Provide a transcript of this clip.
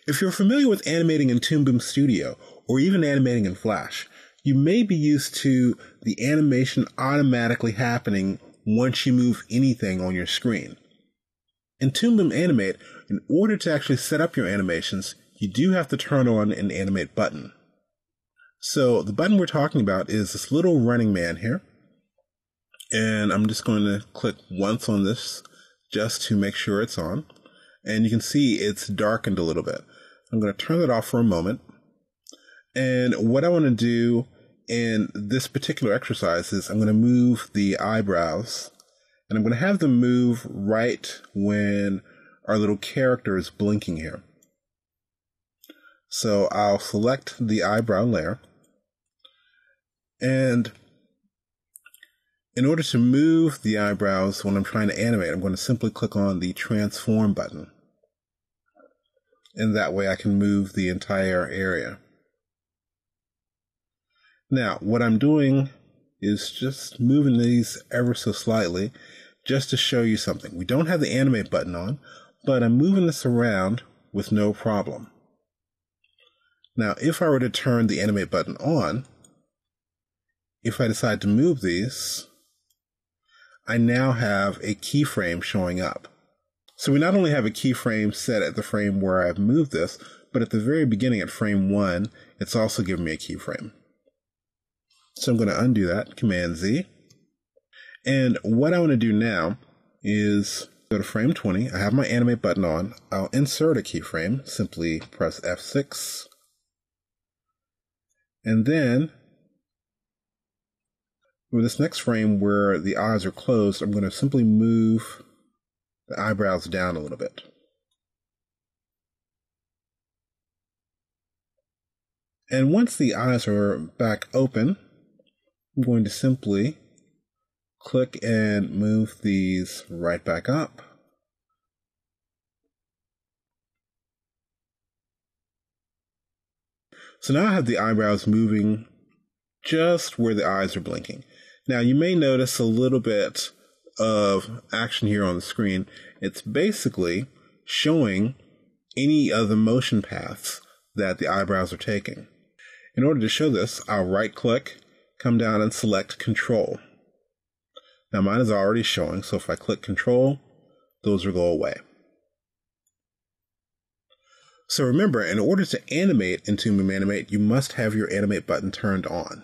If you're familiar with animating in Toon Boom Studio, or even animating in Flash, you may be used to the animation automatically happening once you move anything on your screen. In Toon Boom Animate, in order to actually set up your animations, you do have to turn on an Animate button. So the button we're talking about is this little running man here. And I'm just going to click once on this just to make sure it's on. And you can see it's darkened a little bit. I'm going to turn it off for a moment. And what I want to do in this particular exercise is I'm going to move the eyebrows, and I'm going to have them move right when our little character is blinking here. So I'll select the eyebrow layer, and in order to move the eyebrows when I'm trying to animate, I'm going to simply click on the transform button. And that way I can move the entire area. Now, what I'm doing is just moving these ever so slightly just to show you something. We don't have the animate button on, but I'm moving this around with no problem. Now, if I were to turn the animate button on, if I decide to move these, I now have a keyframe showing up. So we not only have a keyframe set at the frame where I've moved this, but at the very beginning at frame 1, it's also giving me a keyframe. So I'm going to undo that, Command Z. And what I want to do now is go to frame 20. I have my animate button on. I'll insert a keyframe. Simply press F6. And then with this next frame where the eyes are closed, I'm going to simply move the eyebrows down a little bit. And once the eyes are back open, I'm going to simply click and move these right back up. So now I have the eyebrows moving just where the eyes are blinking. Now you may notice a little bit of action here on the screen. It's basically showing any of the motion paths that the eyebrows are taking. In order to show this, I'll right click, come down and select Control. Now mine is already showing, so if I click Control, those will go away. So remember, in order to animate in Toon Boom Animate, you must have your Animate button turned on.